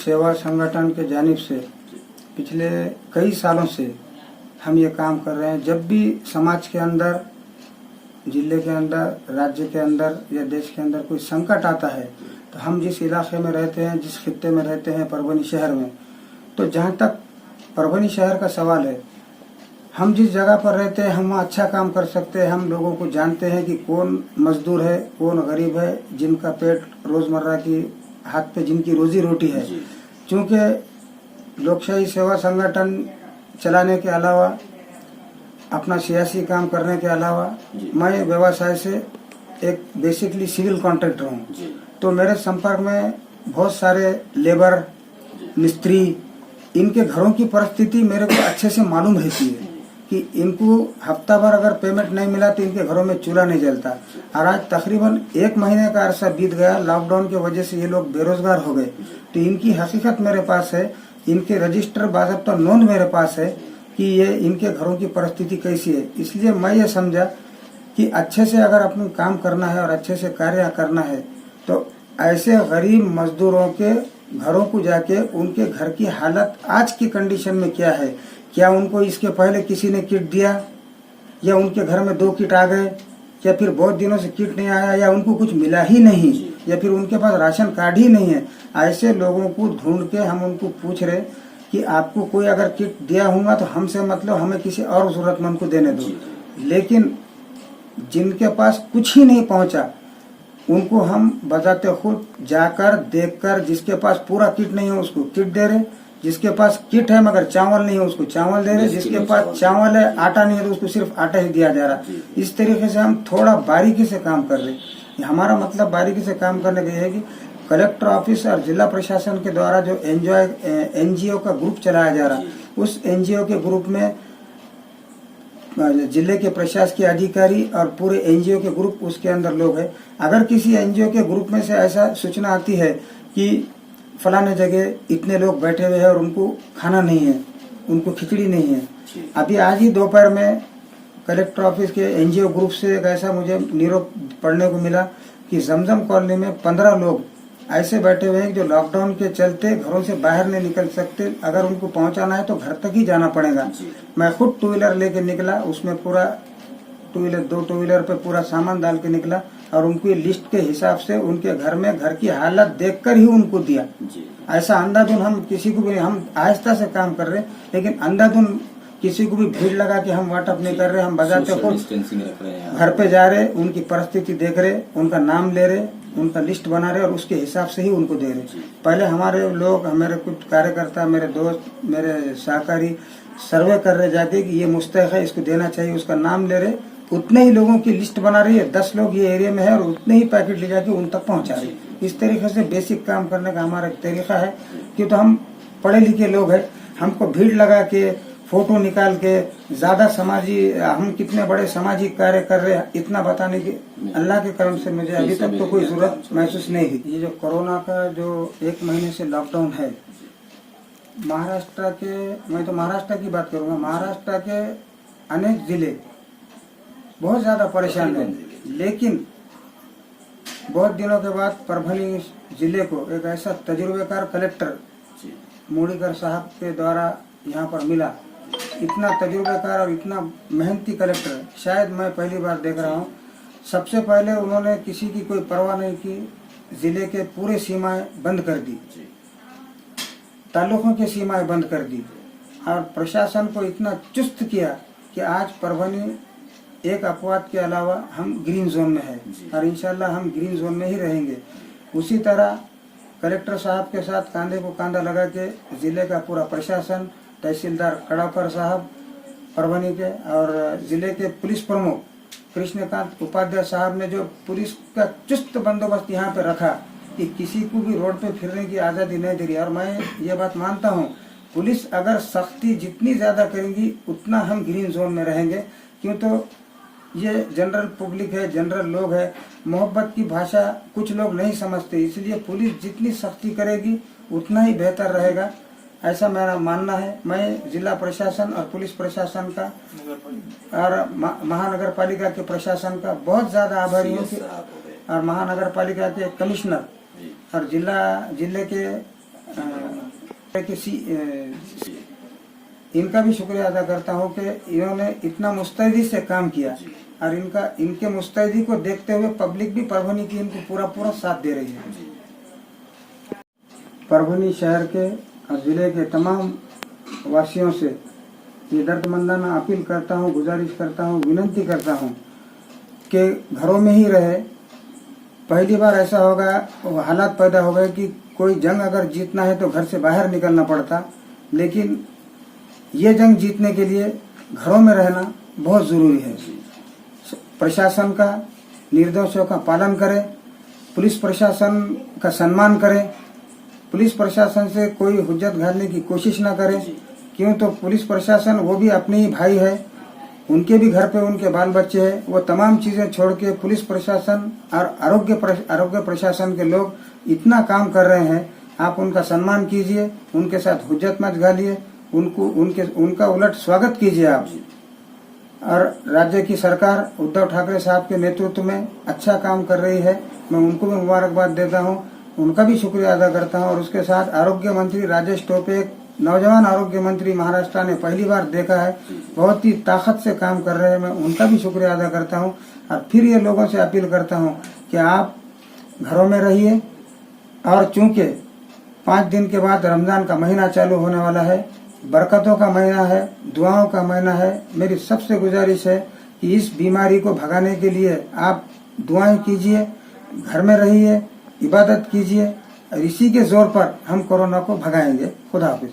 सेवा संगठन के जानिब से पिछले कई सालों से हम ये काम कर रहे हैं। जब भी समाज के अंदर, जिले के अंदर, राज्य के अंदर या देश के अंदर कोई संकट आता है तो हम जिस इलाके में रहते हैं, जिस खित्ते में रहते हैं, परभनी शहर में, तो जहाँ तक परभनी शहर का सवाल है, हम जिस जगह पर रहते हैं हम वहाँ अच्छा काम कर सकते हैं। हम लोगों को जानते हैं कि कौन मजदूर है, कौन गरीब है, जिनका पेट रोजमर्रा की हाथ पे जिनकी रोजी रोटी है। क्योंकि लोकशाही सेवा संगठन चलाने के अलावा, अपना सियासी काम करने के अलावा, मैं व्यवसाय से एक बेसिकली सिविल कॉन्ट्रैक्टर हूँ। तो मेरे संपर्क में बहुत सारे लेबर, मिस्त्री, इनके घरों की परिस्थिति मेरे को अच्छे से मालूम रहती है कि इनको हफ्ता भर अगर पेमेंट नहीं मिला तो इनके घरों में चूल्हा नहीं जलता। और आज तकरीबन 1 महीने का अरसा बीत गया, लॉकडाउन की वजह से ये लोग बेरोजगार हो गए। तो इनकी हकीकत मेरे पास है, इनके रजिस्टर बाज़ाब्ता नोंद मेरे पास है कि ये इनके घरों की परिस्थिति कैसी है। इसलिए मैं ये समझा कि अच्छे से अगर अपना काम करना है और अच्छे से कार्य करना है तो ऐसे गरीब मजदूरों के घरों को जाके उनके घर की हालत आज की कंडीशन में क्या है, क्या उनको इसके पहले किसी ने किट दिया, या उनके घर में 2 किट आ गए, या फिर बहुत दिनों से किट नहीं आया, या उनको कुछ मिला ही नहीं, या फिर उनके पास राशन कार्ड ही नहीं है। ऐसे लोगों को ढूंढ के हम उनको पूछ रहे कि आपको कोई अगर किट दिया होगा तो हमसे मतलब हमें किसी और जरूरतमंद को देने दो। लेकिन जिनके पास कुछ ही नहीं पहुंचा उनको हम बजाते खुद जाकर देखकर, जिसके पास पूरा किट नहीं है उसको किट दे रहे, जिसके पास किट है मगर चावल नहीं है उसको चावल दे रहे, जिसके पास चावल है आटा नहीं है तो उसको सिर्फ आटा ही दिया जा रहा। इस तरीके से हम थोड़ा बारीकी से काम कर रहे। हमारा मतलब बारीकी से काम करने का है कि कलेक्टर ऑफिस और जिला प्रशासन के द्वारा जो एनजीओ का ग्रुप चलाया जा रहा, उस एनजीओ के ग्रुप में जिले के प्रशासकीय अधिकारी और पूरे एनजीओ के ग्रुप उसके अंदर लोग हैं। अगर किसी एनजीओ के ग्रुप में से ऐसा सूचना आती है कि फलाने जगह इतने लोग बैठे हुए हैं और उनको खाना नहीं है, उनको खिचड़ी नहीं है, अभी आज ही दोपहर में कलेक्टर ऑफिस के एनजीओ ग्रुप से एक ऐसा मुझे नीरोप पढ़ने को मिला कि जमजम कॉलोनी में 15 लोग ऐसे बैठे हुए हैं जो लॉकडाउन के चलते घरों से बाहर नहीं निकल सकते। अगर उनको पहुंचाना है तो घर तक ही जाना पड़ेगा। मैं खुद 2 व्हीलर लेके निकला, उसमें पूरा 2 टू व्हीलर पे पूरा सामान डाल के निकला और उनकी लिस्ट के हिसाब से उनके घर में घर की हालत देखकर ही उनको दिया। ऐसा अंधाधुन हम किसी को भी, हम आहिस्ता से काम कर रहे, लेकिन अंधाधुन किसी को भी भीड़ लगा के हम वाटअप नहीं कर रहे। हम बजाते खुद घर पे जा रहे, उनकी परिस्थिति देख रहे, उनका नाम ले रहे, उनका लिस्ट बना रहे और उसके हिसाब से ही उनको दे रहे। पहले हमारे लोग, मेरे कुछ कार्यकर्ता, मेरे दोस्त, मेरे सहकारी सर्वे कर रहे जाके कि ये मुस्तहक है, इसको देना चाहिए, उसका नाम ले रहे, उतने ही लोगों की लिस्ट बना रही है। 10 लोग ये एरिया में है और उतने ही पैकेट ले जाके उन तक पहुंचा रही। इस तरीके से बेसिक काम करने का हमारा एक तरीका है कि तो हम पढ़े लिखे लोग हैं, हमको भीड़ लगा के फोटो निकाल के ज्यादा हम कितने बड़े सामाजिक कार्य कर रहे हैं इतना बताने की अल्लाह के करम से मुझे अभी तक तो कोई जरूरत महसूस नहीं हुई। ये जो कोरोना का जो 1 महीने से लॉकडाउन है, महाराष्ट्र के, मैं तो महाराष्ट्र की बात करूंगा, महाराष्ट्र के अनेक जिले बहुत ज्यादा परेशान है। लेकिन बहुत दिनों के बाद परभनी जिले को एक ऐसा तजुर्बेकार कलेक्टर मुड़ीकर साहब के द्वारा यहाँ पर मिला। इतना तजुर्बेकार और इतना मेहनती कलेक्टर शायद मैं पहली बार देख रहा हूँ। सबसे पहले उन्होंने किसी की कोई परवाह नहीं की, जिले के पूरे सीमाएं बंद कर दी, तालुकों की सीमाएं बंद कर दी और प्रशासन को इतना चुस्त किया कि आज परभनी एक अपवाद के अलावा हम ग्रीन जोन में है और इंशाल्लाह हम ग्रीन जोन में ही रहेंगे। उसी तरह कलेक्टर साहब के साथ कांधे को कांधा लगा के जिले का पूरा प्रशासन, तहसीलदार कड़ाकर साहब परभनी के और जिले के पुलिस प्रमुख कृष्णकांत उपाध्याय साहब ने जो पुलिस का चुस्त बंदोबस्त यहाँ पे रखा कि किसी को भी रोड पे फिरने की आज़ादी नहीं दे रही। और मैं ये बात मानता हूँ, पुलिस अगर सख्ती जितनी ज़्यादा करेंगी उतना हम ग्रीन जोन में रहेंगे। क्यों तो ये जनरल पब्लिक है, जनरल लोग है, मोहब्बत की भाषा कुछ लोग नहीं समझते, इसलिए पुलिस जितनी सख्ती करेगी उतना ही बेहतर रहेगा, ऐसा मेरा मानना है। मैं जिला प्रशासन और पुलिस प्रशासन का और महानगर पालिका के प्रशासन का बहुत ज़्यादा आभारी हूँ और महानगर पालिका के कमिश्नर और जिले के इनका भी शुक्रिया अदा करता हूँ कि इन्होंने इतना मुस्तैदी से काम किया और इनके मुस्तैदी को देखते हुए पब्लिक भी परभनी की इनको पूरा साथ दे रही है। परभनी शहर के और जिले के तमाम वासियों से ये दर्दमंदाना अपील करता हूँ, गुजारिश करता हूँ, विनती करता हूँ कि घरों में ही रहे। पहली बार ऐसा होगा, हालात पैदा हो गए कि कोई जंग अगर जीतना है तो घर से बाहर निकलना पड़ता, लेकिन ये जंग जीतने के लिए घरों में रहना बहुत जरूरी है। प्रशासन का निर्देशों का पालन करें, पुलिस प्रशासन का सम्मान करें, पुलिस प्रशासन से कोई हुज्जत घालने की कोशिश ना करें, क्यों तो पुलिस प्रशासन वो भी अपने ही भाई है, उनके भी घर पे उनके बाल बच्चे हैं। वो तमाम चीजें छोड़ के पुलिस प्रशासन और आरोग्य प्रशासन के लोग इतना काम कर रहे हैं, आप उनका सम्मान कीजिए, उनके साथ हुज्जत मत घालिए, उनका उलट स्वागत कीजिए आप। और राज्य की सरकार उद्धव ठाकरे साहब के नेतृत्व में अच्छा काम कर रही है, मैं उनको भी मुबारकबाद देता हूं, उनका भी शुक्रिया अदा करता हूं। और उसके साथ आरोग्य मंत्री राजेश टोपे, एक नौजवान आरोग्य मंत्री महाराष्ट्र ने पहली बार देखा है, बहुत ही ताकत से काम कर रहे हैं, मैं उनका भी शुक्रिया अदा करता हूं। और फिर ये लोगों से अपील करता हूं कि आप घरों में रहिए, और चूंकि 5 दिन के बाद रमजान का महीना चालू होने वाला है, बरकतों का महीना है, दुआओं का महीना है, मेरी सबसे गुजारिश है कि इस बीमारी को भगाने के लिए आप दुआएं कीजिए, घर में रहिए, इबादत कीजिए, और इसी के जोर पर हम कोरोना को भगाएंगे। खुदा हाफिज।